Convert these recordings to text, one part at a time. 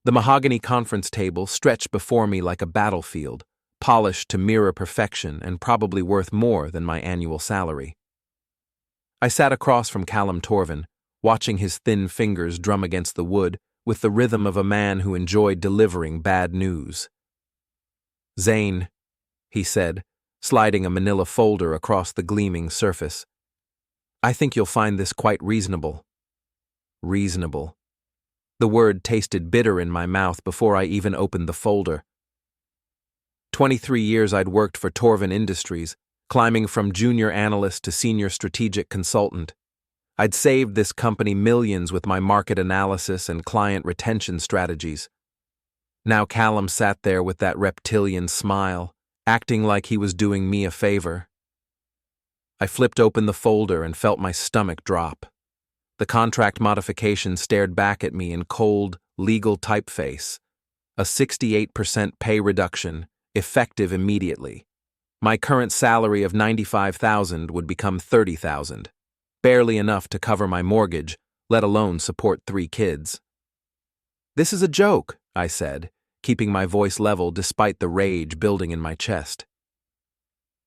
The mahogany conference table stretched before me like a battlefield, polished to mirror perfection and probably worth more than my annual salary. I sat across from Callum Torven, watching his thin fingers drum against the wood with the rhythm of a man who enjoyed delivering bad news. "Zane," he said, sliding a manila folder across the gleaming surface. "I think you'll find this quite reasonable." Reasonable. The word tasted bitter in my mouth before I even opened the folder. 23 years I'd worked for Torven Industries, climbing from junior analyst to senior strategic consultant. I'd saved this company millions with my market analysis and client retention strategies. Now Callum sat there with that reptilian smile, acting like he was doing me a favor. I flipped open the folder and felt my stomach drop. The contract modification stared back at me in cold, legal typeface. A 68% pay reduction, effective immediately. My current salary of $95,000 would become $30,000, barely enough to cover my mortgage, let alone support 3 kids. "This is a joke," I said, keeping my voice level despite the rage building in my chest.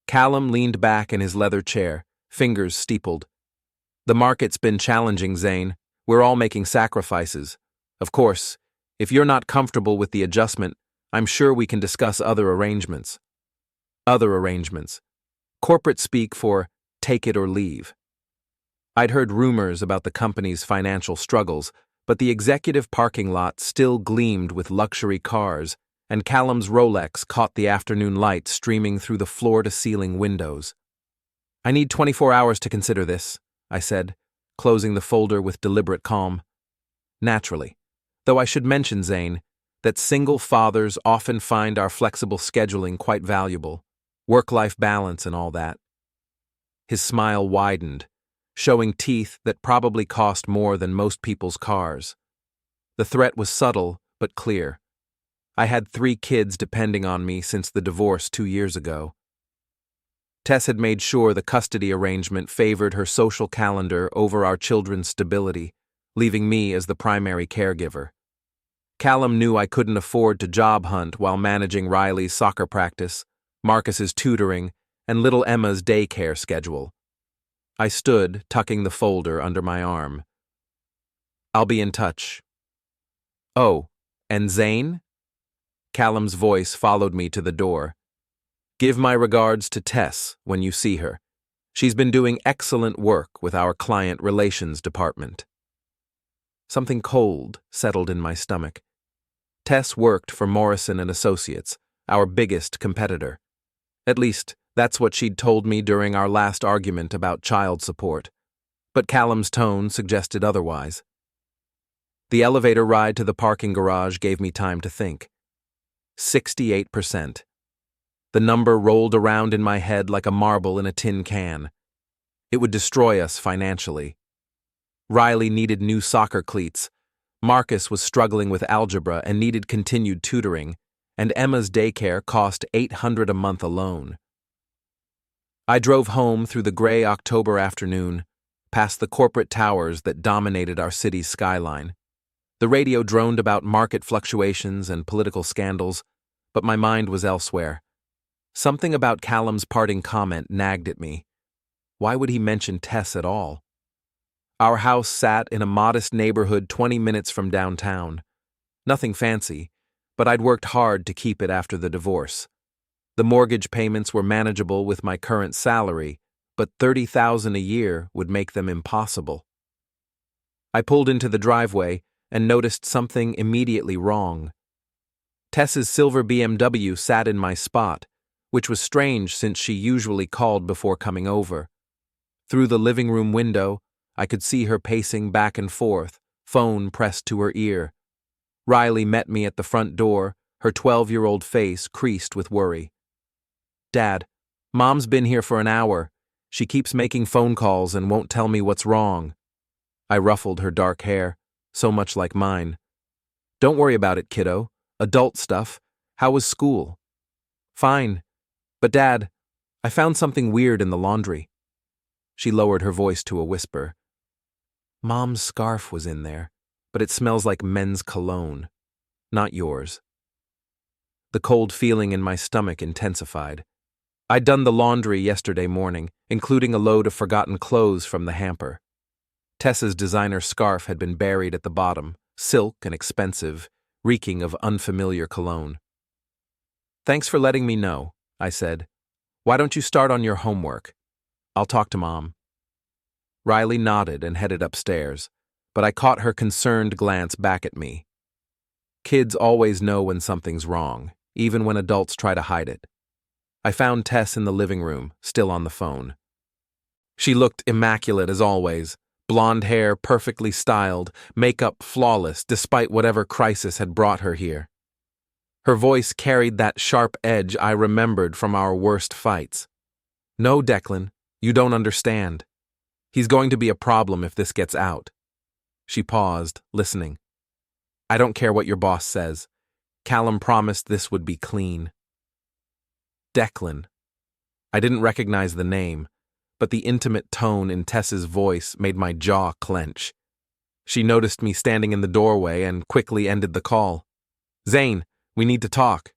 Callum leaned back in his leather chair, fingers steepled. "The market's been challenging, Zane. We're all making sacrifices. Of course, if you're not comfortable with the adjustment, I'm sure we can discuss other arrangements." Other arrangements. Corporate speak for take it or leave. I'd heard rumors about the company's financial struggles, but the executive parking lot still gleamed with luxury cars, and Callum's Rolex caught the afternoon light streaming through the floor-to-ceiling windows. "I need 24 hours to consider this," I said, closing the folder with deliberate calm. Naturally, though I should mention, Zane, that single fathers often find our flexible scheduling quite valuable, work-life balance and all that. His smile widened, showing teeth that probably cost more than most people's cars. The threat was subtle but clear. I had 3 kids depending on me since the divorce 2 years ago. Tess had made sure the custody arrangement favored her social calendar over our children's stability, leaving me as the primary caregiver. Callum knew I couldn't afford to job hunt while managing Riley's soccer practice, Marcus's tutoring, and little Emma's daycare schedule. I stood, tucking the folder under my arm. "I'll be in touch." "Oh, and Zane?" Callum's voice followed me to the door. "Give my regards to Tess when you see her. She's been doing excellent work with our client relations department." Something cold settled in my stomach. Tess worked for Morrison Associates, our biggest competitor. At least, that's what she'd told me during our last argument about child support. But Callum's tone suggested otherwise. The elevator ride to the parking garage gave me time to think. 68%. The number rolled around in my head like a marble in a tin can. It would destroy us financially. Riley needed new soccer cleats, Marcus was struggling with algebra and needed continued tutoring, and Emma's daycare cost $800 a month alone. I drove home through the gray October afternoon, past the corporate towers that dominated our city's skyline. The radio droned about market fluctuations and political scandals, but my mind was elsewhere. Something about Callum's parting comment nagged at me. Why would he mention Tess at all? Our house sat in a modest neighborhood 20 minutes from downtown. Nothing fancy, but I'd worked hard to keep it after the divorce. The mortgage payments were manageable with my current salary, but $30,000 a year would make them impossible. I pulled into the driveway and noticed something immediately wrong. Tess's silver BMW sat in my spot, which was strange since she usually called before coming over. Through the living room window, I could see her pacing back and forth, phone pressed to her ear. Riley met me at the front door, her 12-year-old face creased with worry. "Dad, Mom's been here for an hour. She keeps making phone calls and won't tell me what's wrong." I ruffled her dark hair, so much like mine. "Don't worry about it, kiddo. Adult stuff. How was school?" "Fine. But Dad, I found something weird in the laundry." She lowered her voice to a whisper. "Mom's scarf was in there, but it smells like men's cologne." not yours. The cold feeling in my stomach intensified. I'd done the laundry yesterday morning, including a load of forgotten clothes from the hamper. Tess's designer scarf had been buried at the bottom, silk and expensive, reeking of unfamiliar cologne. "Thanks for letting me know," I said. "Why don't you start on your homework? I'll talk to Mom." Riley nodded and headed upstairs, but I caught her concerned glance back at me. Kids always know when something's wrong, even when adults try to hide it. I found Tess in the living room, still on the phone. She looked immaculate as always, blonde hair perfectly styled, makeup flawless despite whatever crisis had brought her here. Her voice carried that sharp edge I remembered from our worst fights. "No, Declan, you don't understand. He's going to be a problem if this gets out." She paused, listening. "I don't care what your boss says. Callum promised this would be clean." Declan. I didn't recognize the name, but the intimate tone in Tess's voice made my jaw clench. She noticed me standing in the doorway and quickly ended the call. "Zane, we need to talk."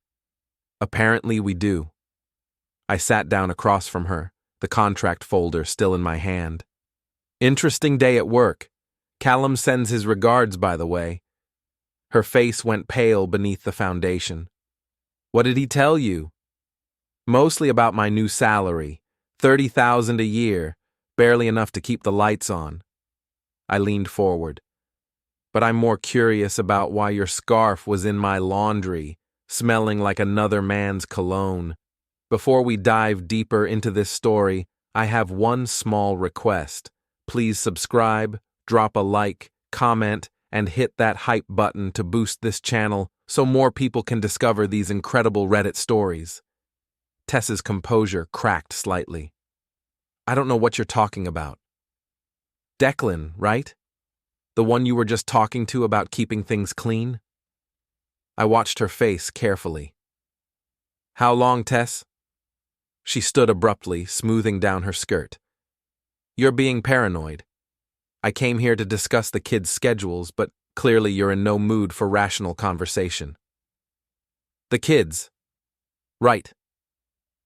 "Apparently we do." I sat down across from her, the contract folder still in my hand. "Interesting day at work. Callum sends his regards, by the way." Her face went pale beneath the foundation. "What did he tell you?" "Mostly about my new salary, $30,000 a year, barely enough to keep the lights on." I leaned forward. "But I'm more curious about why your scarf was in my laundry, smelling like another man's cologne. Before we dive deeper into this story, I have one small request. Please subscribe, drop a like, comment, and hit that hype button to boost this channel so more people can discover these incredible Reddit stories." Tess's composure cracked slightly. "I don't know what you're talking about." "Declan, right? The one you were just talking to about keeping things clean?" I watched her face carefully. "How long, Tess?" She stood abruptly, smoothing down her skirt. "You're being paranoid. I came here to discuss the kids' schedules, but clearly you're in no mood for rational conversation." "The kids." "Right."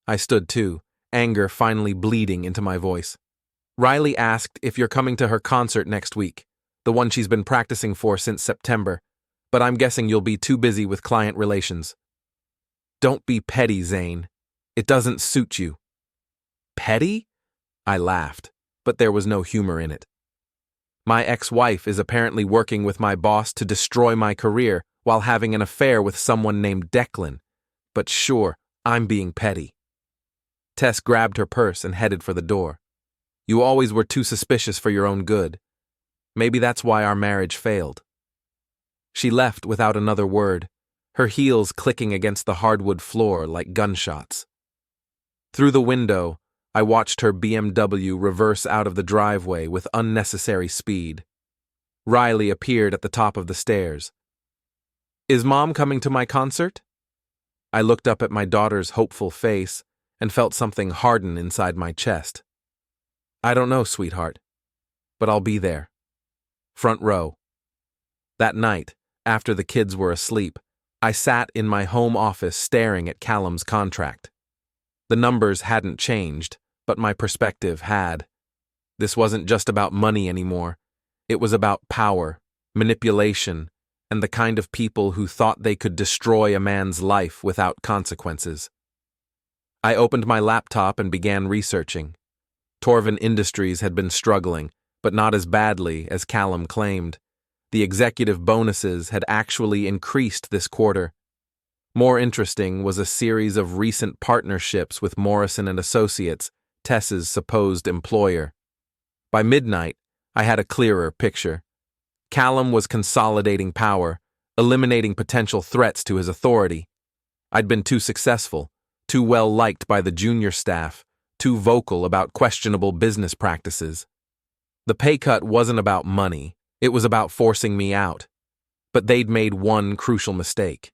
I stood too, anger finally bleeding into my voice. "Riley asked if you're coming to her concert next week, the one she's been practicing for since September, but I'm guessing you'll be too busy with client relations." "Don't be petty, Zane. It doesn't suit you." "Petty?" I laughed, but there was no humor in it. "My ex-wife is apparently working with my boss to destroy my career while having an affair with someone named Declan. But sure, I'm being petty." Tess grabbed her purse and headed for the door. "You always were too suspicious for your own good. Maybe that's why our marriage failed." She left without another word, her heels clicking against the hardwood floor like gunshots. Through the window, I watched her BMW reverse out of the driveway with unnecessary speed. Riley appeared at the top of the stairs. "Is Mom coming to my concert?" I looked up at my daughter's hopeful face and felt something harden inside my chest. "I don't know, sweetheart, but I'll be there. Front row." That night, after the kids were asleep, I sat in my home office staring at Callum's contract. The numbers hadn't changed, but my perspective had. This wasn't just about money anymore. It was about power, manipulation, and the kind of people who thought they could destroy a man's life without consequences. I opened my laptop and began researching. Torven Industries had been struggling, but not as badly as Callum claimed. The executive bonuses had actually increased this quarter. More interesting was a series of recent partnerships with Morrison Associates, Tess's supposed employer. By midnight, I had a clearer picture. Callum was consolidating power, eliminating potential threats to his authority. I'd been too successful, too well liked by the junior staff, too vocal about questionable business practices. The pay cut wasn't about money, it was about forcing me out. But they'd made one crucial mistake.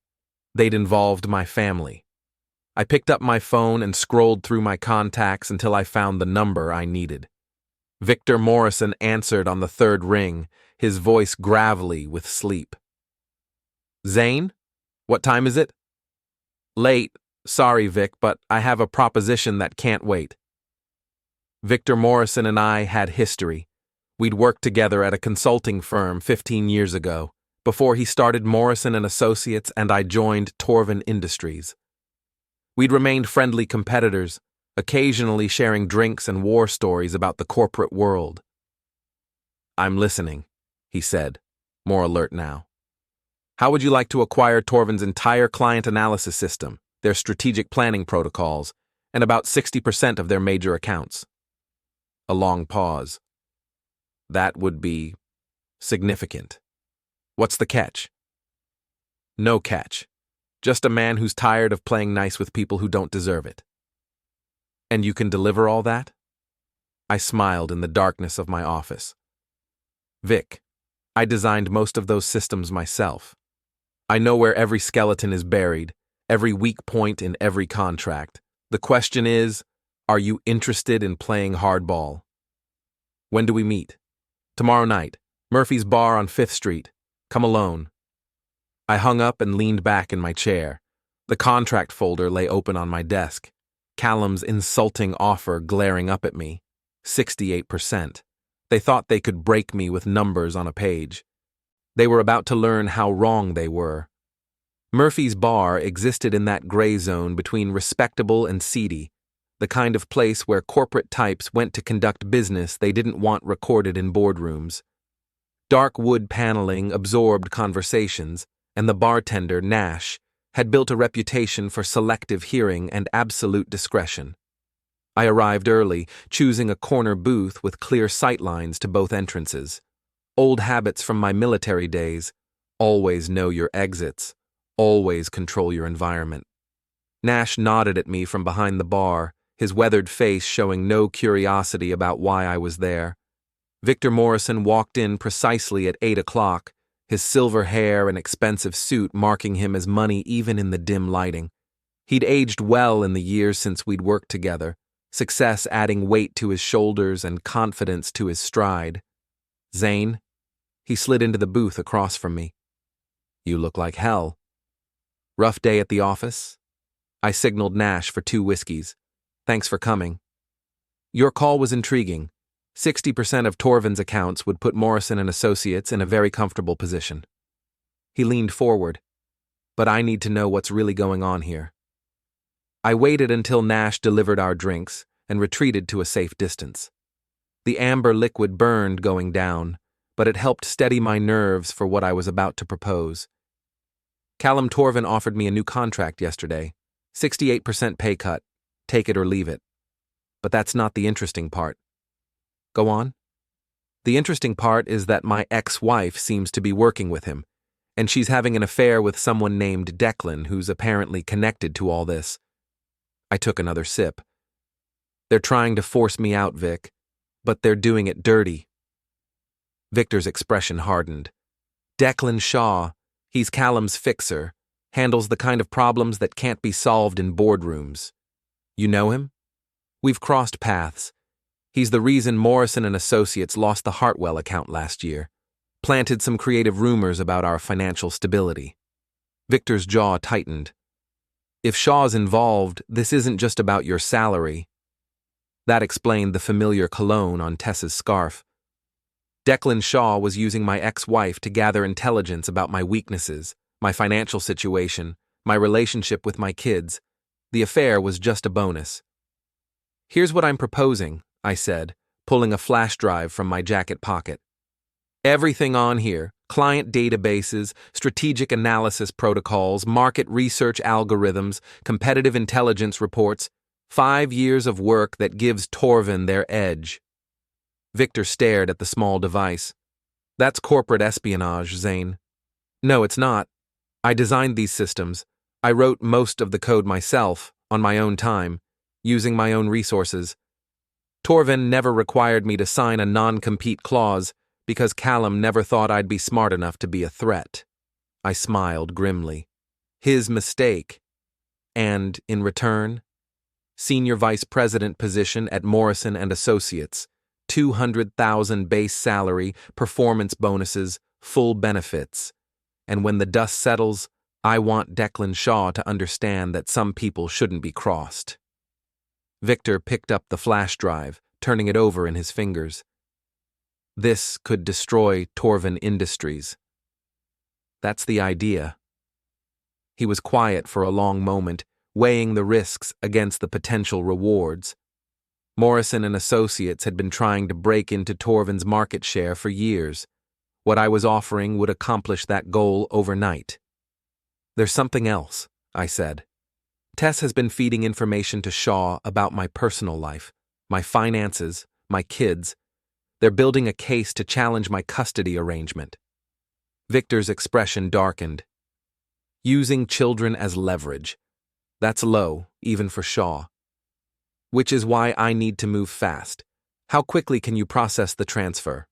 They'd involved my family. I picked up my phone and scrolled through my contacts until I found the number I needed. Victor Morrison answered on the third ring, his voice gravelly with sleep. "Zane?" What time is it? Late. Sorry, Vic, but I have a proposition that can't wait. Victor Morrison and I had history. We'd worked together at a consulting firm 15 years ago, before he started Morrison Associates and I joined Torven Industries. We'd remained friendly competitors, occasionally sharing drinks and war stories about the corporate world. I'm listening, he said, more alert now. How would you like to acquire Torven's entire client analysis system, their strategic planning protocols, and about 60% of their major accounts? A long pause. That would be significant. What's the catch? No catch. Just a man who's tired of playing nice with people who don't deserve it. And you can deliver all that? I smiled in the darkness of my office. Vic, I designed most of those systems myself. I know where every skeleton is buried, every weak point in every contract. The question is, are you interested in playing hardball? When do we meet? Tomorrow night, Murphy's Bar on 5th Street. Come alone. I hung up and leaned back in my chair. The contract folder lay open on my desk. Callum's insulting offer glaring up at me. 68%. They thought they could break me with numbers on a page. They were about to learn how wrong they were. Murphy's Bar existed in that gray zone between respectable and seedy, the kind of place where corporate types went to conduct business they didn't want recorded in boardrooms. Dark wood paneling absorbed conversations, and the bartender, Nash, had built a reputation for selective hearing and absolute discretion. I arrived early, choosing a corner booth with clear sightlines to both entrances. Old habits from my military days: always know your exits, always control your environment. Nash nodded at me from behind the bar, his weathered face showing no curiosity about why I was there. Victor Morrison walked in precisely at 8 o'clock, his silver hair and expensive suit marking him as money even in the dim lighting. He'd aged well in the years since we'd worked together, success adding weight to his shoulders and confidence to his stride. Zane? He slid into the booth across from me. You look like hell. Rough day at the office? I signaled Nash for 2 whiskeys. Thanks for coming. Your call was intriguing. 60% of Torven's accounts would put Morrison Associates in a very comfortable position. He leaned forward. But I need to know what's really going on here. I waited until Nash delivered our drinks and retreated to a safe distance. The amber liquid burned going down, but it helped steady my nerves for what I was about to propose. Callum Torven offered me a new contract yesterday. 68% pay cut. Take it or leave it. But that's not the interesting part. Go on. The interesting part is that my ex-wife seems to be working with him, and she's having an affair with someone named Declan who's apparently connected to all this. I took another sip. They're trying to force me out, Vic, but they're doing it dirty. Victor's expression hardened. Declan Shaw, he's Callum's fixer, handles the kind of problems that can't be solved in boardrooms. You know him? We've crossed paths. He's the reason Morrison Associates lost the Hartwell account last year, planted some creative rumors about our financial stability. Victor's jaw tightened. If Shaw's involved, this isn't just about your salary. That explained the familiar cologne on Tess's scarf. Declan Shaw was using my ex-wife to gather intelligence about my weaknesses, my financial situation, my relationship with my kids. The affair was just a bonus. Here's what I'm proposing, I said, pulling a flash drive from my jacket pocket. Everything on here, client databases, strategic analysis protocols, market research algorithms, competitive intelligence reports, 5 years of work that gives Torven their edge. Victor stared at the small device. That's corporate espionage, Zane. No, it's not. I designed these systems. I wrote most of the code myself, on my own time, using my own resources. Torven never required me to sign a non-compete clause because Callum never thought I'd be smart enough to be a threat. I smiled grimly. His mistake. And, in return, senior vice president position at Morrison Associates, 200,000 base salary, performance bonuses, full benefits. And when the dust settles, I want Declan Shaw to understand that some people shouldn't be crossed. Victor picked up the flash drive, turning it over in his fingers. This could destroy Torven Industries. That's the idea. He was quiet for a long moment, weighing the risks against the potential rewards. Morrison Associates had been trying to break into Torven's market share for years. What I was offering would accomplish that goal overnight. There's something else, I said. Tess has been feeding information to Shaw about my personal life, my finances, my kids. They're building a case to challenge my custody arrangement. Victor's expression darkened. Using children as leverage. That's low, even for Shaw. Which is why I need to move fast. How quickly can you process the transfer?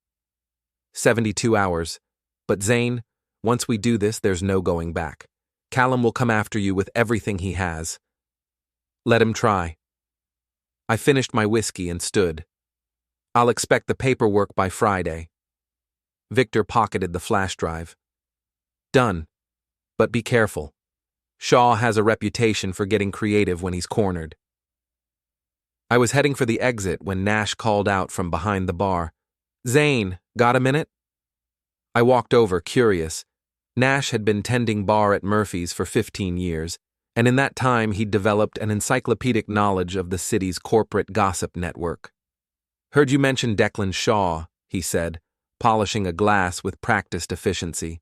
72 hours. But Zane, once we do this, there's no going back. Callum will come after you with everything he has. Let him try. I finished my whiskey and stood. I'll expect the paperwork by Friday. Victor pocketed the flash drive. Done. But be careful. Shaw has a reputation for getting creative when he's cornered. I was heading for the exit when Nash called out from behind the bar. Zane, got a minute? I walked over, curious. Nash had been tending bar at Murphy's for 15 years, and in that time he'd developed an encyclopedic knowledge of the city's corporate gossip network. Heard you mention Declan Shaw, he said, polishing a glass with practiced efficiency.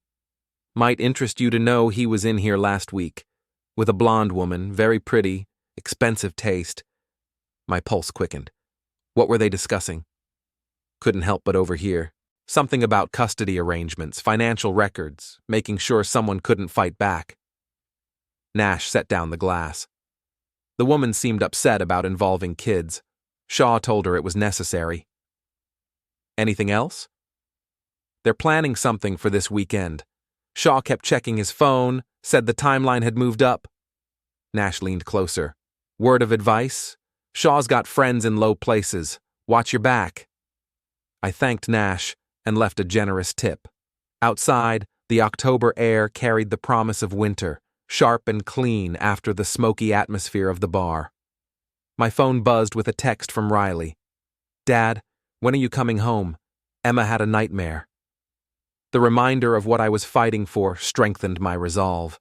Might interest you to know he was in here last week, with a blonde woman, very pretty, expensive taste. My pulse quickened. What were they discussing? Couldn't help but overhear. Something about custody arrangements, financial records, making sure someone couldn't fight back. Nash set down the glass. The woman seemed upset about involving kids. Shaw told her it was necessary. Anything else? They're planning something for this weekend. Shaw kept checking his phone, said the timeline had moved up. Nash leaned closer. Word of advice? Shaw's got friends in low places. Watch your back. I thanked Nash and left a generous tip. Outside, the October air carried the promise of winter, sharp and clean after the smoky atmosphere of the bar. My phone buzzed with a text from Riley. Dad, when are you coming home? Emma had a nightmare. The reminder of what I was fighting for strengthened my resolve.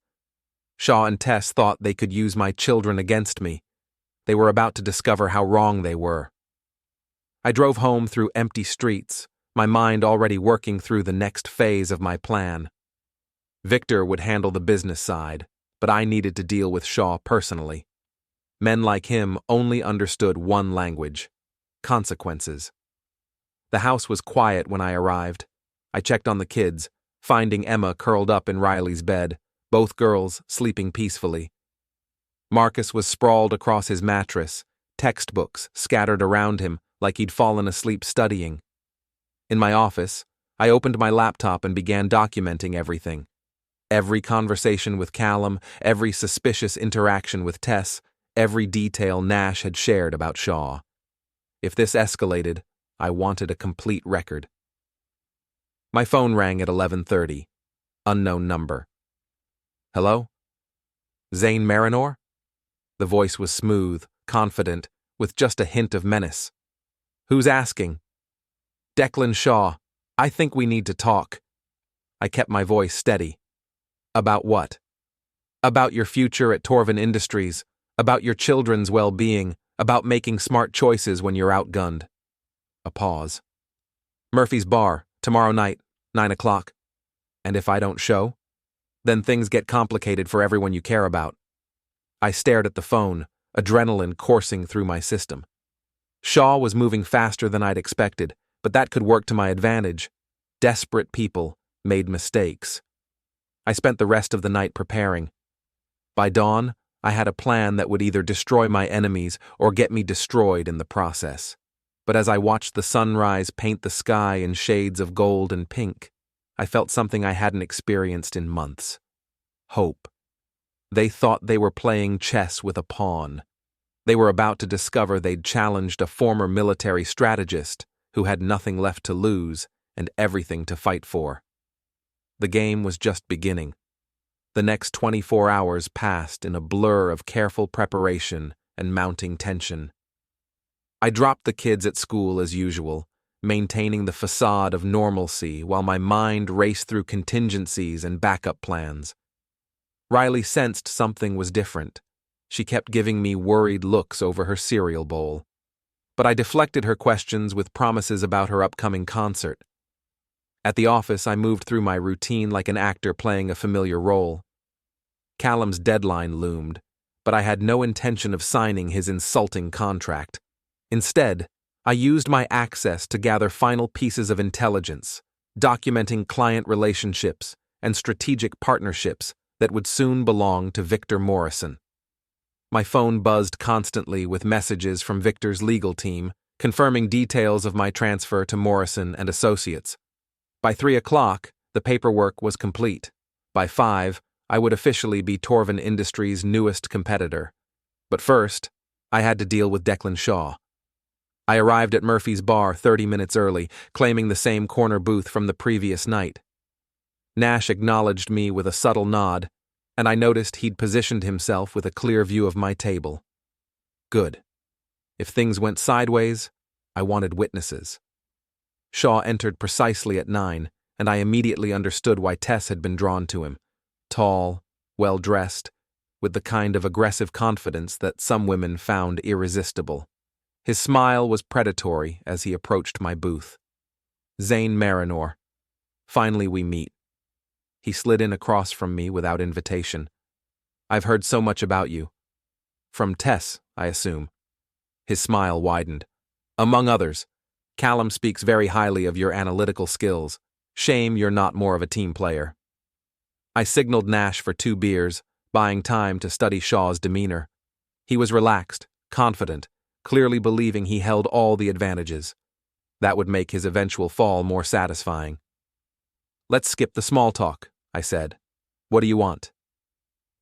Shaw and Tess thought they could use my children against me. They were about to discover how wrong they were. I drove home through empty streets, my mind already working through the next phase of my plan. Victor would handle the business side, but I needed to deal with Shaw personally. Men like him only understood one language: consequences. The house was quiet when I arrived. I checked on the kids, finding Emma curled up in Riley's bed, both girls sleeping peacefully. Marcus was sprawled across his mattress, textbooks scattered around him like he'd fallen asleep studying. In my office, I opened my laptop and began documenting everything. Every conversation with Callum, every suspicious interaction with Tess, every detail Nash had shared about Shaw. If this escalated, I wanted a complete record. My phone rang at 11:30. Unknown number. Hello? Zane Merrinor? The voice was smooth, confident, with just a hint of menace. Who's asking? Declan Shaw. I think we need to talk. I kept my voice steady. About what? About your future at Torven Industries, about your children's well-being, about making smart choices when you're outgunned. A pause. Murphy's Bar, tomorrow night, 9 o'clock. And if I don't show? Then things get complicated for everyone you care about. I stared at the phone, adrenaline coursing through my system. Shaw was moving faster than I'd expected, but that could work to my advantage. Desperate people made mistakes. I spent the rest of the night preparing. By dawn, I had a plan that would either destroy my enemies or get me destroyed in the process. But as I watched the sunrise paint the sky in shades of gold and pink, I felt something I hadn't experienced in months. Hope. They thought they were playing chess with a pawn. They were about to discover they'd challenged a former military strategist who had nothing left to lose and everything to fight for. The game was just beginning. The next 24 hours passed in a blur of careful preparation and mounting tension. I dropped the kids at school as usual, maintaining the facade of normalcy while my mind raced through contingencies and backup plans. Riley sensed something was different. She kept giving me worried looks over her cereal bowl. But I deflected her questions with promises about her upcoming concert. At the office, I moved through my routine like an actor playing a familiar role. Callum's deadline loomed, but I had no intention of signing his insulting contract. Instead, I used my access to gather final pieces of intelligence, documenting client relationships and strategic partnerships that would soon belong to Victor Morrison. My phone buzzed constantly with messages from Victor's legal team, confirming details of my transfer to Morrison and Associates. By 3 o'clock, the paperwork was complete. By 5, I would officially be Torven Industries' newest competitor. But first, I had to deal with Declan Shaw. I arrived at Murphy's bar 30 minutes early, claiming the same corner booth from the previous night. Nash acknowledged me with a subtle nod, and I noticed he'd positioned himself with a clear view of my table. Good. If things went sideways, I wanted witnesses. Shaw entered precisely at 9, and I immediately understood why Tess had been drawn to him. Tall, well-dressed, with the kind of aggressive confidence that some women found irresistible. His smile was predatory as he approached my booth. Zane Merrinor. Finally we meet. He slid in across from me without invitation. I've heard so much about you. From Tess, I assume. His smile widened. Among others, Callum speaks very highly of your analytical skills. Shame you're not more of a team player. I signaled Nash for 2 beers, buying time to study Shaw's demeanor. He was relaxed, confident, clearly believing he held all the advantages. That would make his eventual fall more satisfying. Let's skip the small talk, I said. What do you want?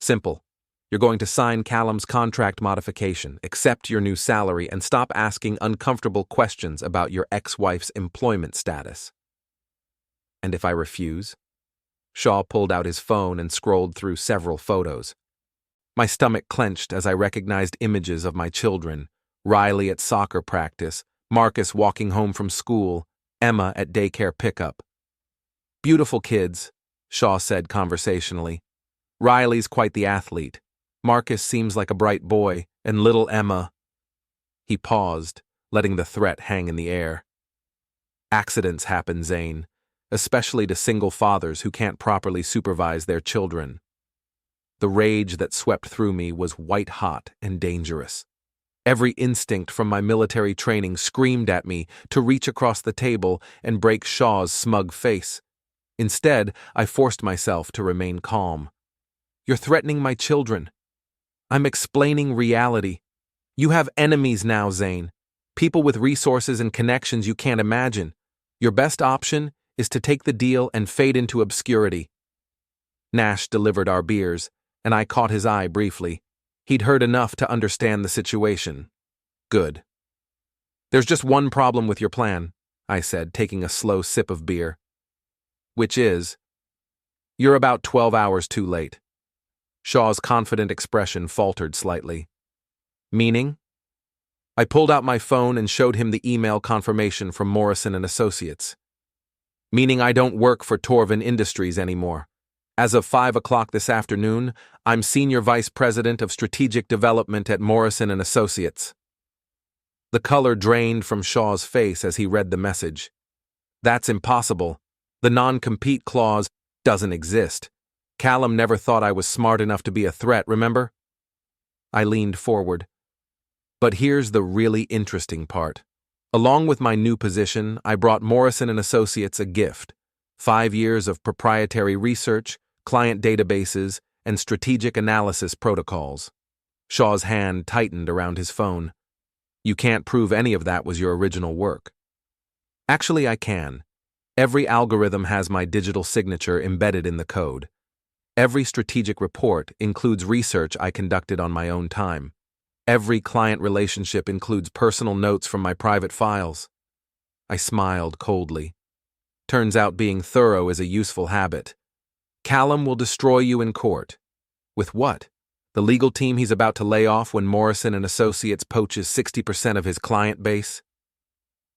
Simple. You're going to sign Callum's contract modification, accept your new salary, and stop asking uncomfortable questions about your ex-wife's employment status. And if I refuse? Shaw pulled out his phone and scrolled through several photos. My stomach clenched as I recognized images of my children, Riley at soccer practice, Marcus walking home from school, Emma at daycare pickup. Beautiful kids, Shaw said conversationally. Riley's quite the athlete. Marcus seems like a bright boy, and little Emma. He paused, letting the threat hang in the air. Accidents happen, Zane, especially to single fathers who can't properly supervise their children. The rage that swept through me was white-hot and dangerous. Every instinct from my military training screamed at me to reach across the table and break Shaw's smug face. Instead, I forced myself to remain calm. You're threatening my children. I'm explaining reality. You have enemies now, Zane. People with resources and connections you can't imagine. Your best option is to take the deal and fade into obscurity. Nash delivered our beers, and I caught his eye briefly. He'd heard enough to understand the situation. Good. There's just one problem with your plan, I said, taking a slow sip of beer. Which is, you're about 12 hours too late. Shaw's confident expression faltered slightly. Meaning? I pulled out my phone and showed him the email confirmation from Morrison Associates. Meaning I don't work for Torven Industries anymore. As of 5 o'clock this afternoon, I'm Senior Vice President of Strategic Development at Morrison Associates. The color drained from Shaw's face as he read the message. That's impossible. The non-compete clause doesn't exist. Callum never thought I was smart enough to be a threat, remember? I leaned forward. But here's the really interesting part. Along with my new position, I brought Morrison Associates a gift. 5 years of proprietary research, client databases, and strategic analysis protocols. Shaw's hand tightened around his phone. You can't prove any of that was your original work. Actually, I can. Every algorithm has my digital signature embedded in the code. Every strategic report includes research I conducted on my own time. Every client relationship includes personal notes from my private files. I smiled coldly. Turns out being thorough is a useful habit. Callum will destroy you in court. With what? The legal team he's about to lay off when Morrison Associates poaches 60% of his client base?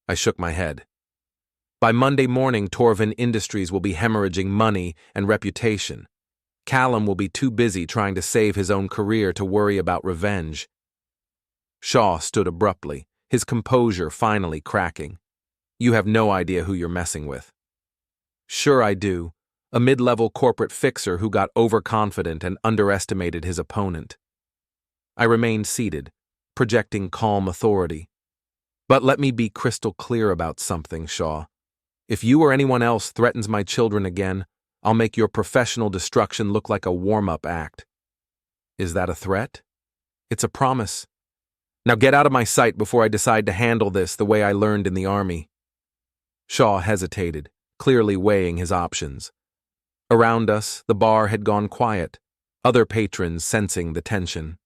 I shook my head. By Monday morning, Torven Industries will be hemorrhaging money and reputation. Callum will be too busy trying to save his own career to worry about revenge. Shaw stood abruptly, his composure finally cracking. You have no idea who you're messing with. Sure I do. A mid-level corporate fixer who got overconfident and underestimated his opponent. I remained seated, projecting calm authority. But let me be crystal clear about something, Shaw. If you or anyone else threatens my children again, I'll make your professional destruction look like a warm-up act. Is that a threat? It's a promise. Now get out of my sight before I decide to handle this the way I learned in the army. Shaw hesitated, clearly weighing his options. Around us, the bar had gone quiet, other patrons sensing the tension.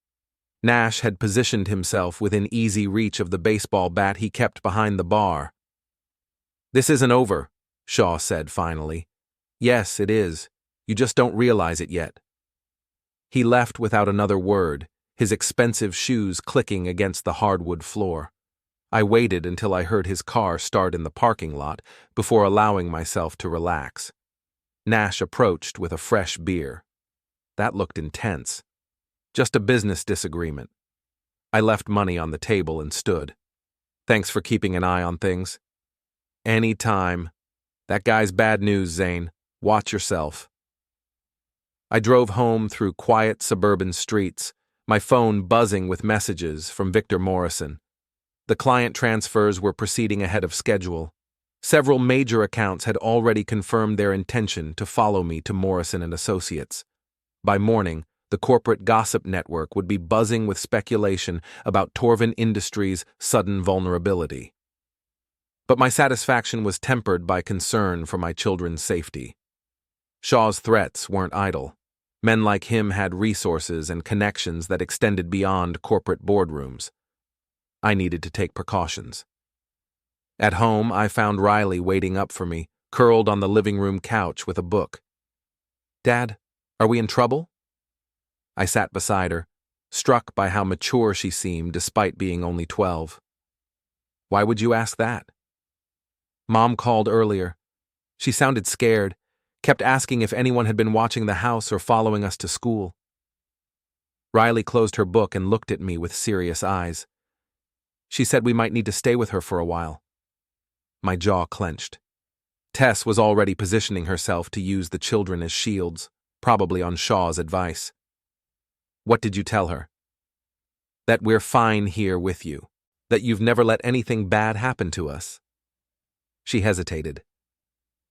Nash had positioned himself within easy reach of the baseball bat he kept behind the bar. This isn't over, Shaw said finally. Yes, it is. You just don't realize it yet. He left without another word, his expensive shoes clicking against the hardwood floor. I waited until I heard his car start in the parking lot before allowing myself to relax. Nash approached with a fresh beer. That looked intense. Just a business disagreement. I left money on the table and stood. Thanks for keeping an eye on things. Any time. That guy's bad news, Zane. Watch yourself. I drove home through quiet suburban streets, my phone buzzing with messages from Victor Morrison. The client transfers were proceeding ahead of schedule. Several major accounts had already confirmed their intention to follow me to Morrison Associates. By morning, the corporate gossip network would be buzzing with speculation about Torven Industries' sudden vulnerability. But my satisfaction was tempered by concern for my children's safety. Shaw's threats weren't idle. Men like him had resources and connections that extended beyond corporate boardrooms. I needed to take precautions. At home, I found Riley waiting up for me, curled on the living room couch with a book. Dad, are we in trouble? I sat beside her, struck by how mature she seemed despite being only 12. Why would you ask that? Mom called earlier. She sounded scared, kept asking if anyone had been watching the house or following us to school. Riley closed her book and looked at me with serious eyes. She said we might need to stay with her for a while. My jaw clenched. Tess was already positioning herself to use the children as shields, probably on Shaw's advice. What did you tell her? That we're fine here with you, that you've never let anything bad happen to us. She hesitated.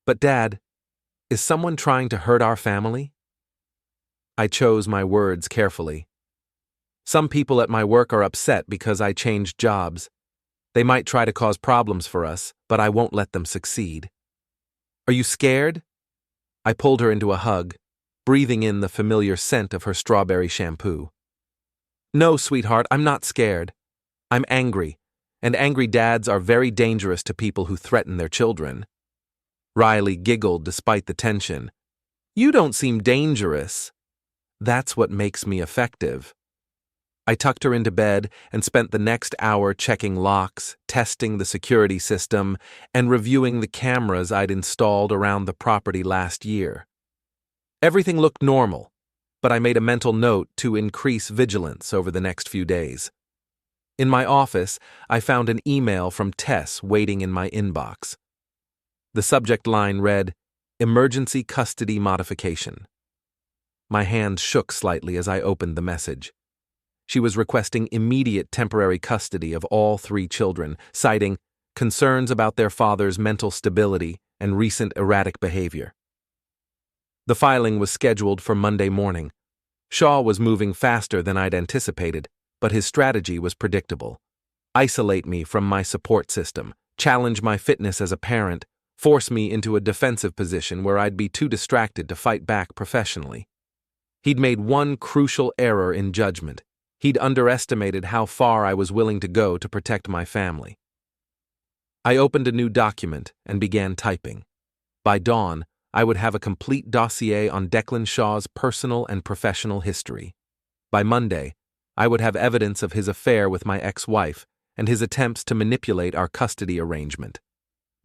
But Dad, is someone trying to hurt our family? I chose my words carefully. Some people at my work are upset because I changed jobs. They might try to cause problems for us, but I won't let them succeed. Are you scared? I pulled her into a hug, breathing in the familiar scent of her strawberry shampoo. No, sweetheart, I'm not scared. I'm angry, and angry dads are very dangerous to people who threaten their children. Riley giggled despite the tension. You don't seem dangerous. That's what makes me effective. I tucked her into bed and spent the next hour checking locks, testing the security system, and reviewing the cameras I'd installed around the property last year. Everything looked normal, but I made a mental note to increase vigilance over the next few days. In my office, I found an email from Tess waiting in my inbox. The subject line read, Emergency Custody Modification. My hand shook slightly as I opened the message. She was requesting immediate temporary custody of all 3 children, citing concerns about their father's mental stability and recent erratic behavior. The filing was scheduled for Monday morning. Shaw was moving faster than I'd anticipated, but his strategy was predictable. Isolate me from my support system, challenge my fitness as a parent, force me into a defensive position where I'd be too distracted to fight back professionally. He'd made one crucial error in judgment. He'd underestimated how far I was willing to go to protect my family. I opened a new document and began typing. By dawn, I would have a complete dossier on Declan Shaw's personal and professional history. By Monday, I would have evidence of his affair with my ex-wife and his attempts to manipulate our custody arrangement.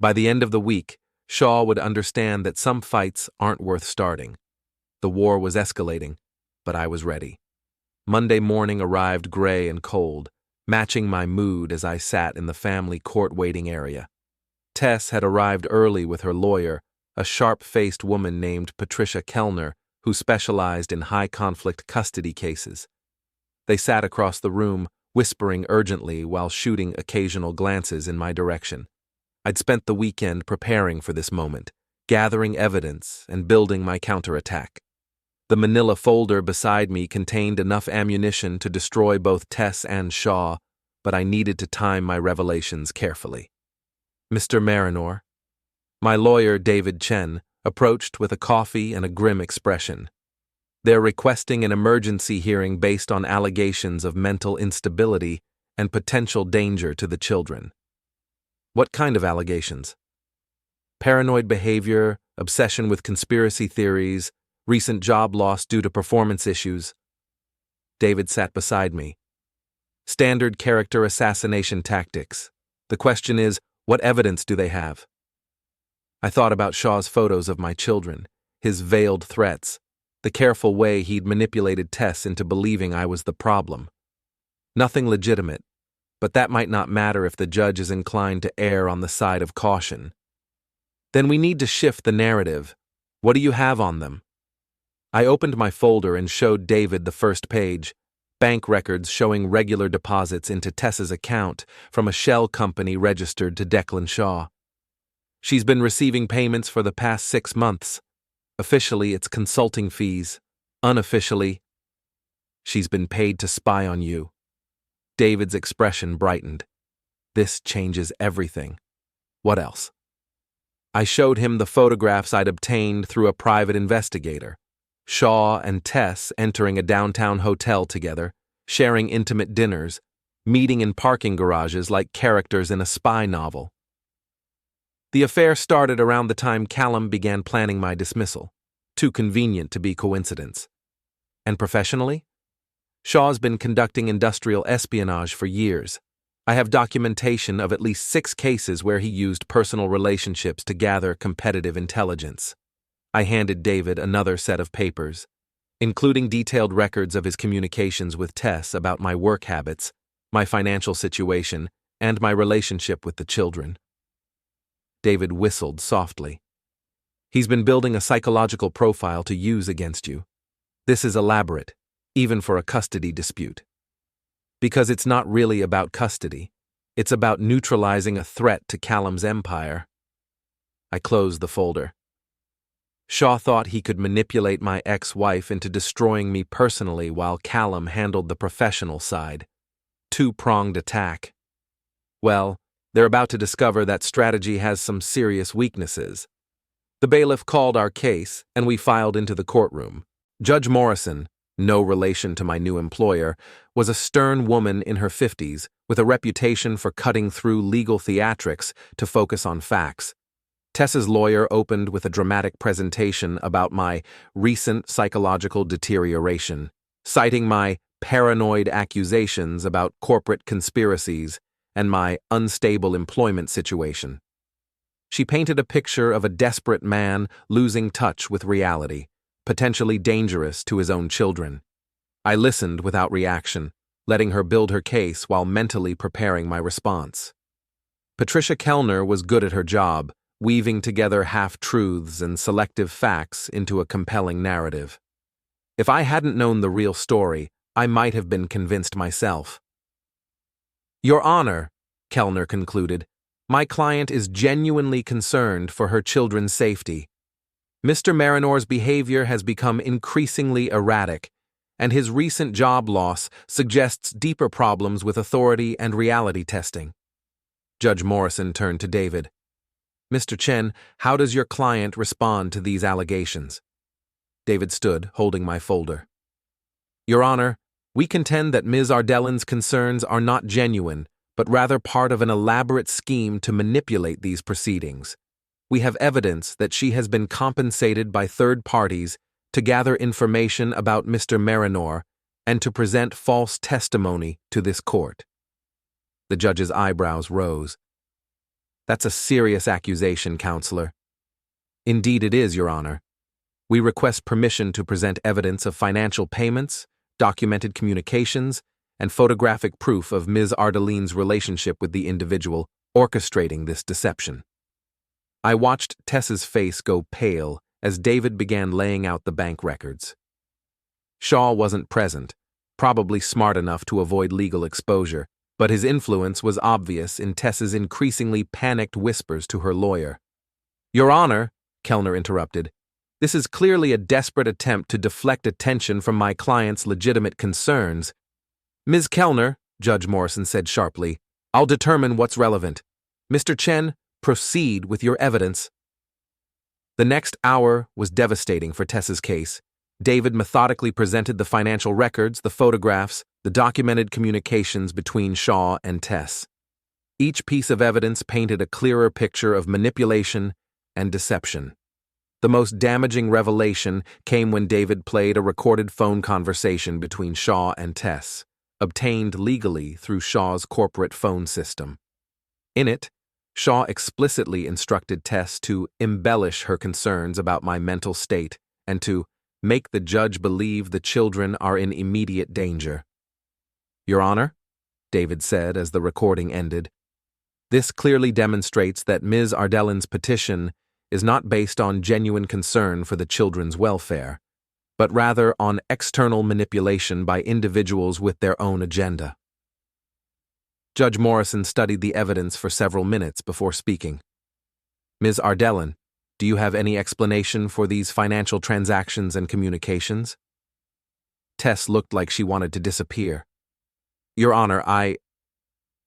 By the end of the week, Shaw would understand that some fights aren't worth starting. The war was escalating, but I was ready. Monday morning arrived gray and cold, matching my mood as I sat in the family court waiting area. Tess had arrived early with her lawyer, a sharp-faced woman named Patricia Kellner, who specialized in high-conflict custody cases. They sat across the room, whispering urgently while shooting occasional glances in my direction. I'd spent the weekend preparing for this moment, gathering evidence and building my counterattack. The manila folder beside me contained enough ammunition to destroy both Tess and Shaw, but I needed to time my revelations carefully. Mr. Merrinor, my lawyer David Chen, approached with a coffee and a grim expression. They're requesting an emergency hearing based on allegations of mental instability and potential danger to the children. What kind of allegations? Paranoid behavior, obsession with conspiracy theories, recent job loss due to performance issues. David sat beside me. Standard character assassination tactics. The question is, what evidence do they have? I thought about Shaw's photos of my children, his veiled threats, the careful way he'd manipulated Tess into believing I was the problem. Nothing legitimate, but that might not matter if the judge is inclined to err on the side of caution. Then we need to shift the narrative. What do you have on them? I opened my folder and showed David the first page, bank records showing regular deposits into Tess's account from a shell company registered to Declan Shaw. She's been receiving payments for the past 6 months. Officially, it's consulting fees. Unofficially, she's been paid to spy on you. David's expression brightened. This changes everything. What else? I showed him the photographs I'd obtained through a private investigator. Shaw and Tess entering a downtown hotel together, sharing intimate dinners, meeting in parking garages like characters in a spy novel. The affair started around the time Callum began planning my dismissal. Too convenient to be coincidence. And professionally? Shaw's been conducting industrial espionage for years. I have documentation of at least 6 cases where he used personal relationships to gather competitive intelligence. I handed David another set of papers, including detailed records of his communications with Tess about my work habits, my financial situation, and my relationship with the children. David whistled softly. He's been building a psychological profile to use against you. This is elaborate, even for a custody dispute. Because it's not really about custody. It's about neutralizing a threat to Callum's empire. I closed the folder. Shaw thought he could manipulate my ex-wife into destroying me personally while Callum handled the professional side. Two-pronged attack. Well, they're about to discover that strategy has some serious weaknesses. The bailiff called our case, and we filed into the courtroom. Judge Morrison, no relation to my new employer, was a stern woman in her 50s with a reputation for cutting through legal theatrics to focus on facts. Tess's lawyer opened with a dramatic presentation about my recent psychological deterioration, citing my paranoid accusations about corporate conspiracies and my unstable employment situation. She painted a picture of a desperate man losing touch with reality, potentially dangerous to his own children. I listened without reaction, letting her build her case while mentally preparing my response. Patricia Kellner was good at her job, weaving together half-truths and selective facts into a compelling narrative. If I hadn't known the real story, I might have been convinced myself. Your Honor, Kellner concluded, my client is genuinely concerned for her children's safety. Mr. Merrinor's behavior has become increasingly erratic, and his recent job loss suggests deeper problems with authority and reality testing. Judge Morrison turned to David. Mr. Chen, how does your client respond to these allegations? David stood, holding my folder. Your Honor, we contend that Ms. Ardellan's concerns are not genuine, but rather part of an elaborate scheme to manipulate these proceedings. we have evidence that she has been compensated by third parties to gather information about Mr. Merrinor and to present false testimony to this court." The judge's eyebrows rose. "That's a serious accusation, Counselor." "Indeed it is, Your Honor. We request permission to present evidence of financial payments, documented communications, and photographic proof of Ms. Ardeline's relationship with the individual orchestrating this deception." I watched Tess's face go pale as David began laying out the bank records. Shaw wasn't present, probably smart enough to avoid legal exposure, but his influence was obvious in Tess's increasingly panicked whispers to her lawyer. "Your Honor," Kellner interrupted, "this is clearly a desperate attempt to deflect attention from my client's legitimate concerns." "Ms. Kellner," Judge Morrison said sharply, "I'll determine what's relevant. Mr. Chen, proceed with your evidence." The next hour was devastating for Tess's case. David methodically presented the financial records, the photographs, the documented communications between Shaw and Tess. Each piece of evidence painted a clearer picture of manipulation and deception. The most damaging revelation came when David played a recorded phone conversation between Shaw and Tess, obtained legally through Shaw's corporate phone system. In it, Shaw explicitly instructed Tess to embellish her concerns about my mental state and to make the judge believe the children are in immediate danger. "Your Honor," David said as the recording ended, "this clearly demonstrates that Ms. Ardeline's petition is not based on genuine concern for the children's welfare, but rather on external manipulation by individuals with their own agenda." Judge Morrison studied the evidence for several minutes before speaking. "Ms. Ardeline, do you have any explanation for these financial transactions and communications?" Tess looked like she wanted to disappear. "Your Honor,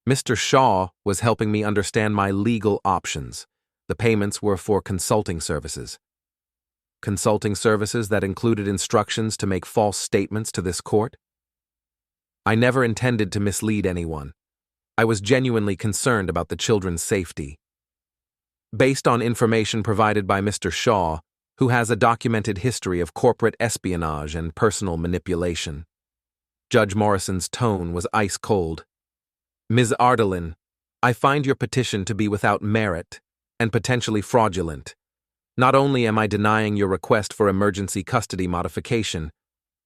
Mr. Shaw was helping me understand my legal options. The payments were for consulting services." "Consulting services that included instructions to make false statements to this court?" "I never intended to mislead anyone. I was genuinely concerned about the children's safety. Based on information provided by Mr. Shaw, who has a documented history of corporate espionage and personal manipulation." Judge Morrison's tone was ice cold. "Ms. Ardeline, I find your petition to be without merit and potentially fraudulent. Not only am I denying your request for emergency custody modification,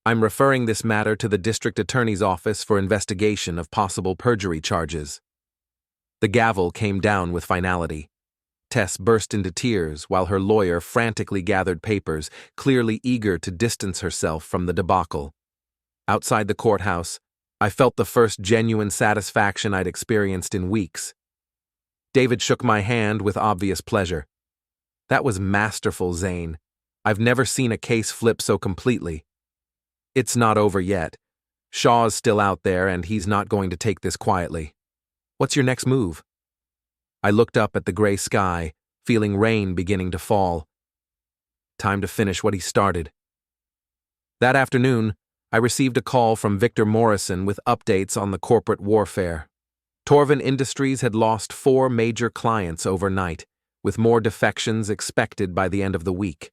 I'm referring this matter to the District Attorney's Office for investigation of possible perjury charges." The gavel came down with finality. Tess burst into tears while her lawyer frantically gathered papers, clearly eager to distance herself from the debacle. Outside the courthouse, I felt the first genuine satisfaction I'd experienced in weeks. David shook my hand with obvious pleasure. "That was masterful, Zane. I've never seen a case flip so completely. It's not over yet. Shaw's still out there, and he's not going to take this quietly. What's your next move?" I looked up at the gray sky, feeling rain beginning to fall. Time to finish what he started. That afternoon, I received a call from Victor Morrison with updates on the corporate warfare. Torven Industries had lost 4 major clients overnight, with more defections expected by the end of the week.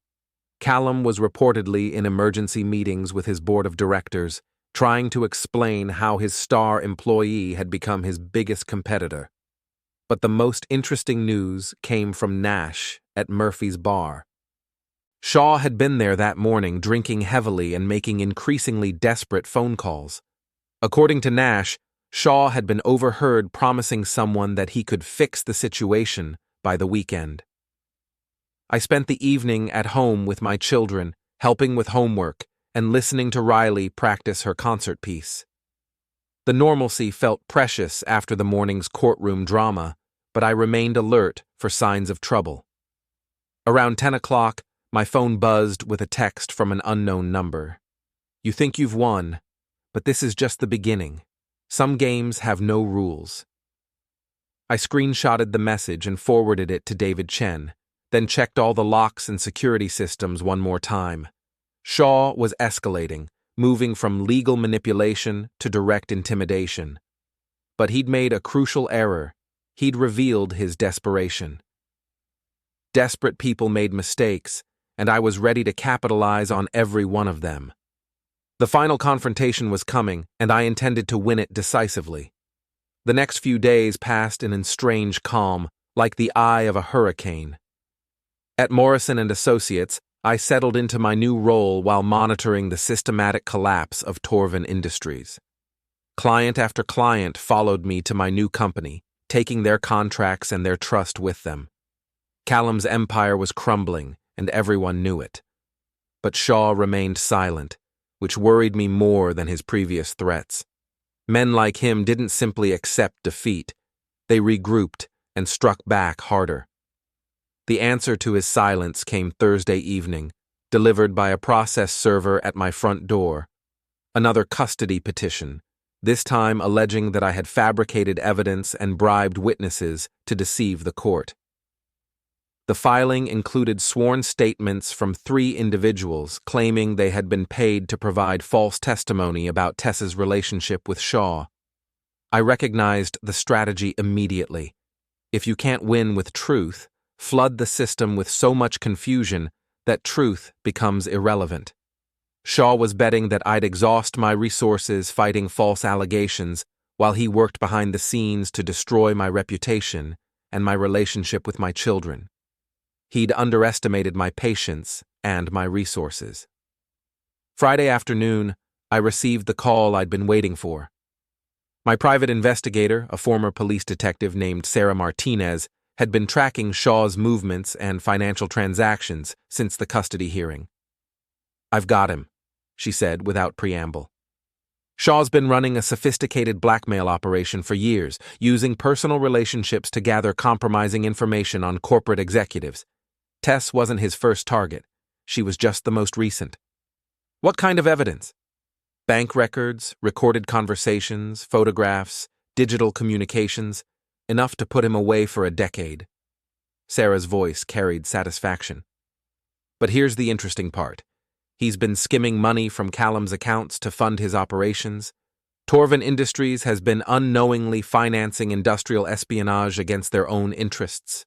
Callum was reportedly in emergency meetings with his board of directors, trying to explain how his star employee had become his biggest competitor. But the most interesting news came from Nash at Murphy's bar. Shaw had been there that morning, drinking heavily and making increasingly desperate phone calls. According to Nash, Shaw had been overheard promising someone that he could fix the situation by the weekend. I spent the evening at home with my children, helping with homework and listening to Riley practice her concert piece. The normalcy felt precious after the morning's courtroom drama, but I remained alert for signs of trouble. Around 10 o'clock, my phone buzzed with a text from an unknown number. "You think you've won, but this is just the beginning. Some games have no rules." I screenshotted the message and forwarded it to David Chen, then checked all the locks and security systems one more time. Shaw was escalating, moving from legal manipulation to direct intimidation. But he'd made a crucial error. He'd revealed his desperation. Desperate people made mistakes, and I was ready to capitalize on every one of them. The final confrontation was coming, and I intended to win it decisively. The next few days passed in strange calm, like the eye of a hurricane. At Morrison Associates, I settled into my new role while monitoring the systematic collapse of Torven Industries. Client after client followed me to my new company, taking their contracts and their trust with them. Callum's empire was crumbling, and everyone knew it. But Shaw remained silent, which worried me more than his previous threats. Men like him didn't simply accept defeat. They regrouped and struck back harder. The answer to his silence came Thursday evening, delivered by a process server at my front door. Another custody petition, this time alleging that I had fabricated evidence and bribed witnesses to deceive the court. The filing included sworn statements from 3 individuals claiming they had been paid to provide false testimony about Tess's relationship with Shaw. I recognized the strategy immediately. If you can't win with truth, flood the system with so much confusion that truth becomes irrelevant. Shaw was betting that I'd exhaust my resources fighting false allegations while he worked behind the scenes to destroy my reputation and my relationship with my children. He'd underestimated my patience and my resources. Friday afternoon, I received the call I'd been waiting for. My private investigator, a former police detective named Sarah Martinez, had been tracking Shaw's movements and financial transactions since the custody hearing. "I've got him," she said without preamble. Shaw's been running a sophisticated blackmail operation for years, using personal relationships to gather compromising information on corporate executives. Tess wasn't his first target. She was just the most recent. "What kind of evidence?" "Bank records, recorded conversations, photographs, digital communications, enough to put him away for a decade." Sarah's voice carried satisfaction. "But here's the interesting part. He's been skimming money from Callum's accounts to fund his operations. Torven Industries has been unknowingly financing industrial espionage against their own interests."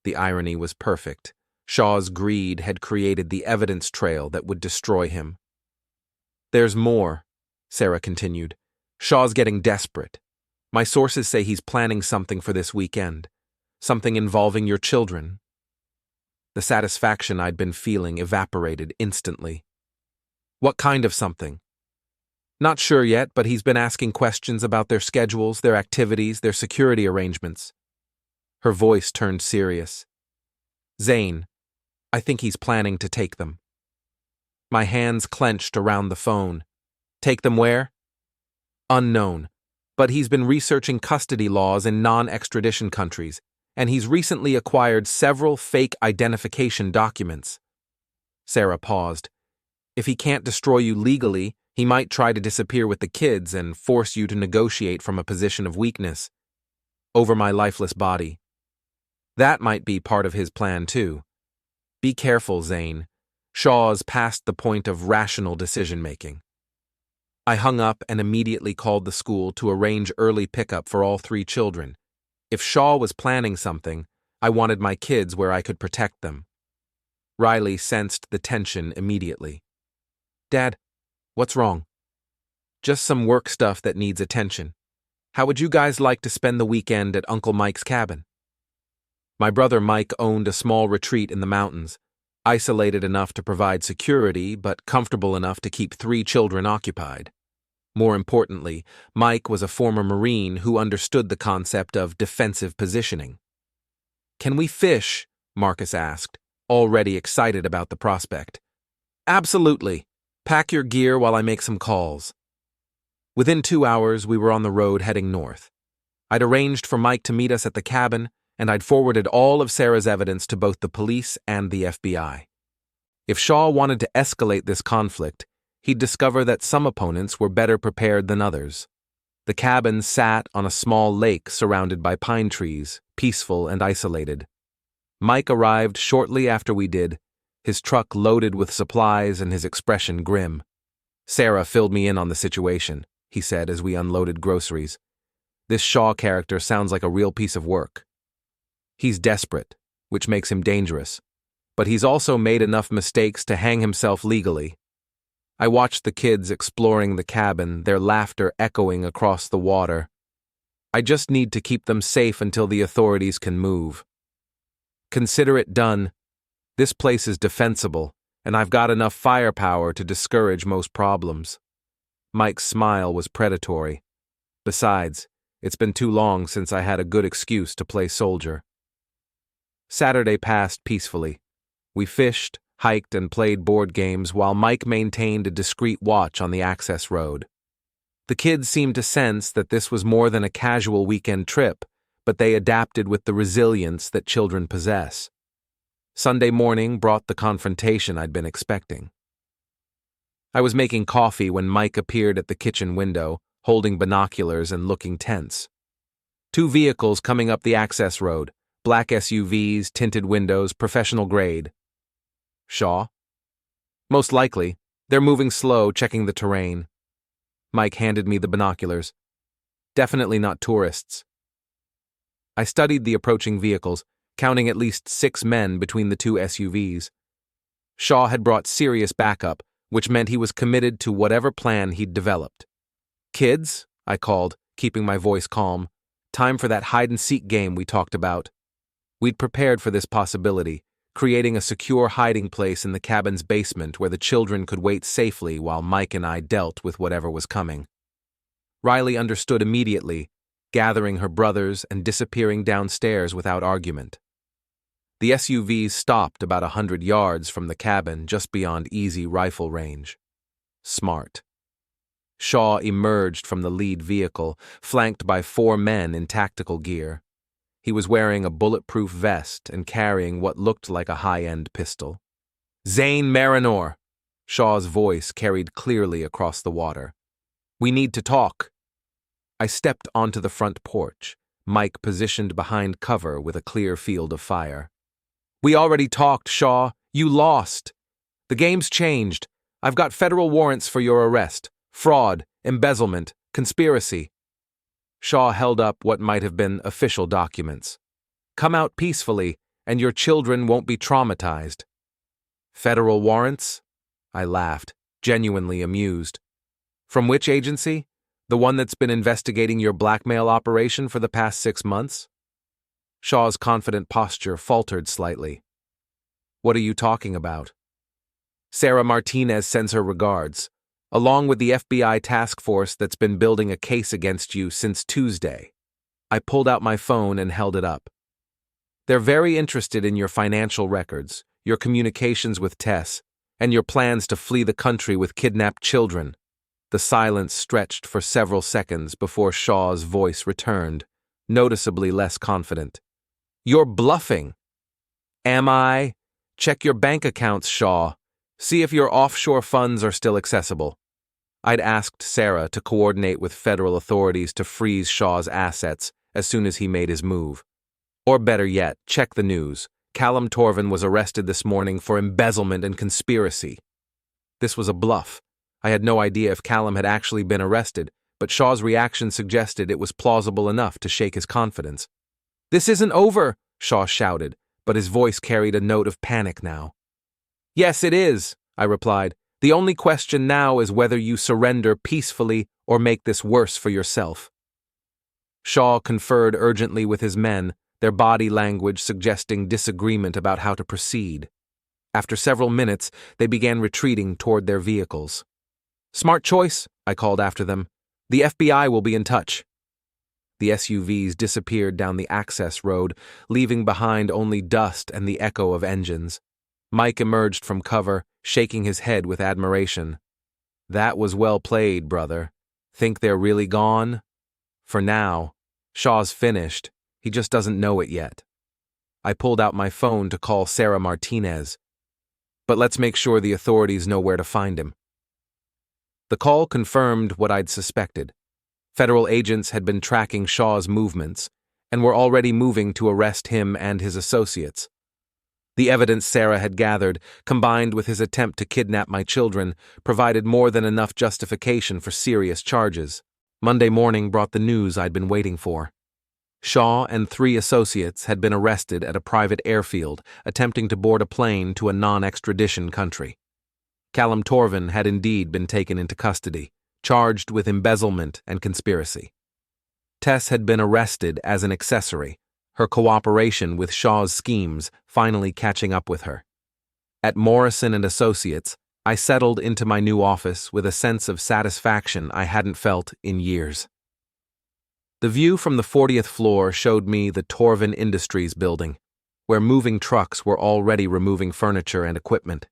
The irony was perfect. Shaw's greed had created the evidence trail that would destroy him. "There's more," Sarah continued. "Shaw's getting desperate. My sources say he's planning something for this weekend, something involving your children." The satisfaction I'd been feeling evaporated instantly. "What kind of something?" "Not sure yet, but he's been asking questions about their schedules, their activities, their security arrangements." Her voice turned serious. "Zane, I think he's planning to take them." My hands clenched around the phone. "Take them where?" "Unknown, but he's been researching custody laws in non-extradition countries, and he's recently acquired several fake identification documents." Sarah paused. "If he can't destroy you legally, he might try to disappear with the kids and force you to negotiate from a position of weakness. Over my lifeless body. That might be part of his plan, too. Be careful, Zane. Shaw's past the point of rational decision-making." I hung up and immediately called the school to arrange early pickup for all 3 children. If Shaw was planning something, I wanted my kids where I could protect them. Riley sensed the tension immediately. "Dad, what's wrong?" "Just some work stuff that needs attention. How would you guys like to spend the weekend at Uncle Mike's cabin?" My brother Mike owned a small retreat in the mountains, isolated enough to provide security but comfortable enough to keep 3 children occupied. More importantly, Mike was a former Marine who understood the concept of defensive positioning. "Can we fish?" Marcus asked, already excited about the prospect. "Absolutely. Pack your gear while I make some calls." Within 2 hours, we were on the road heading north. I'd arranged for Mike to meet us at the cabin, and I'd forwarded all of Sarah's evidence to both the police and the FBI. If Shaw wanted to escalate this conflict, he'd discover that some opponents were better prepared than others. The cabin sat on a small lake surrounded by pine trees, peaceful and isolated. Mike arrived shortly after we did, his truck loaded with supplies and his expression grim. "Sarah filled me in on the situation," he said as we unloaded groceries. "This Shaw character sounds like a real piece of work." "He's desperate," which makes him dangerous. But he's also made enough mistakes to hang himself legally. I watched the kids exploring the cabin, their laughter echoing across the water. I just need to keep them safe until the authorities can move. Consider it done. This place is defensible, and I've got enough firepower to discourage most problems. Mike's smile was predatory. Besides, it's been too long since I had a good excuse to play soldier. Saturday passed peacefully. We fished, hiked, and played board games while Mike maintained a discreet watch on the access road. The kids seemed to sense that this was more than a casual weekend trip, but they adapted with the resilience that children possess. Sunday morning brought the confrontation I'd been expecting. I was making coffee when Mike appeared at the kitchen window, holding binoculars and looking tense. Two vehicles coming up the access road, black SUVs, tinted windows, professional grade. Shaw? Most likely. They're moving slow, checking the terrain. Mike handed me the binoculars. Definitely not tourists. I studied the approaching vehicles, counting at least 6 men between the two SUVs. Shaw had brought serious backup, which meant he was committed to whatever plan he'd developed. "Kids," I called, keeping my voice calm. "Time for that hide-and-seek game we talked about." We'd prepared for this possibility, creating a secure hiding place in the cabin's basement where the children could wait safely while Mike and I dealt with whatever was coming. Riley understood immediately, gathering her brothers and disappearing downstairs without argument. The SUVs stopped about 100 yards from the cabin, just beyond easy rifle range. Smart. Shaw emerged from the lead vehicle, flanked by 4 men in tactical gear. He was wearing a bulletproof vest and carrying what looked like a high-end pistol. "Zane Merrinor!" Shaw's voice carried clearly across the water. "We need to talk." I stepped onto the front porch, Mike positioned behind cover with a clear field of fire. "We already talked, Shaw. You lost. The game's changed. I've got federal warrants for your arrest. Fraud, embezzlement, conspiracy." Shaw held up what might have been official documents. "Come out peacefully, and your children won't be traumatized." "Federal warrants?" I laughed, genuinely amused. "From which agency? The one that's been investigating your blackmail operation for the past 6 months?" Shaw's confident posture faltered slightly. "What are you talking about?" "Sarah Martinez sends her regards, along with the FBI task force that's been building a case against you since Tuesday." I pulled out my phone and held it up. "They're very interested in your financial records, your communications with Tess, and your plans to flee the country with kidnapped children." The silence stretched for several seconds before Shaw's voice returned, noticeably less confident. "You're bluffing." "Am I? Check your bank accounts, Shaw. See if your offshore funds are still accessible." I'd asked Sarah to coordinate with federal authorities to freeze Shaw's assets as soon as he made his move. Or better yet, check the news. Callum Torven was arrested this morning for embezzlement and conspiracy. This was a bluff. I had no idea if Callum had actually been arrested, but Shaw's reaction suggested it was plausible enough to shake his confidence. "This isn't over," Shaw shouted, but his voice carried a note of panic now. "Yes, it is," I replied. "The only question now is whether you surrender peacefully or make this worse for yourself." Shaw conferred urgently with his men, their body language suggesting disagreement about how to proceed. After several minutes, they began retreating toward their vehicles. "Smart choice," I called after them. "The FBI will be in touch." The SUVs disappeared down the access road, leaving behind only dust and the echo of engines. Mike emerged from cover, shaking his head with admiration. "That was well played, brother. Think they're really gone?" "For now. Shaw's finished. He just doesn't know it yet." I pulled out my phone to call Sarah Martinez. "But let's make sure the authorities know where to find him." The call confirmed what I'd suspected. Federal agents had been tracking Shaw's movements and were already moving to arrest him and his associates. The evidence Sarah had gathered, combined with his attempt to kidnap my children, provided more than enough justification for serious charges. Monday morning brought the news I'd been waiting for. Shaw and 3 associates had been arrested at a private airfield, attempting to board a plane to a non-extradition country. Callum Torven had indeed been taken into custody, charged with embezzlement and conspiracy. Tess had been arrested as an accessory, her cooperation with Shaw's schemes finally catching up with her. At Morrison Associates, I settled into my new office with a sense of satisfaction I hadn't felt in years. The view from the 40th floor showed me the Torven Industries building, where moving trucks were already removing furniture and equipment.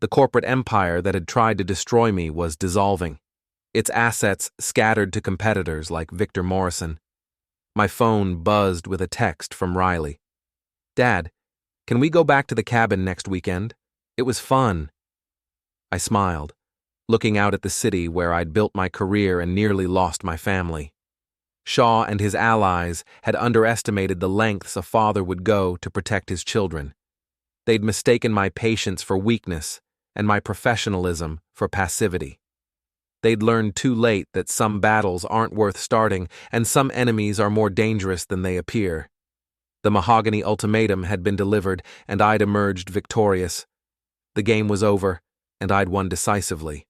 The corporate empire that had tried to destroy me was dissolving, its assets scattered to competitors like Victor Morrison. My phone buzzed with a text from Riley. "Dad, can we go back to the cabin next weekend? It was fun." I smiled, looking out at the city where I'd built my career and nearly lost my family. Shaw and his allies had underestimated the lengths a father would go to protect his children. They'd mistaken my patience for weakness and my professionalism for passivity. They'd learned too late that some battles aren't worth starting and some enemies are more dangerous than they appear. The mahogany ultimatum had been delivered and I'd emerged victorious. The game was over and I'd won decisively.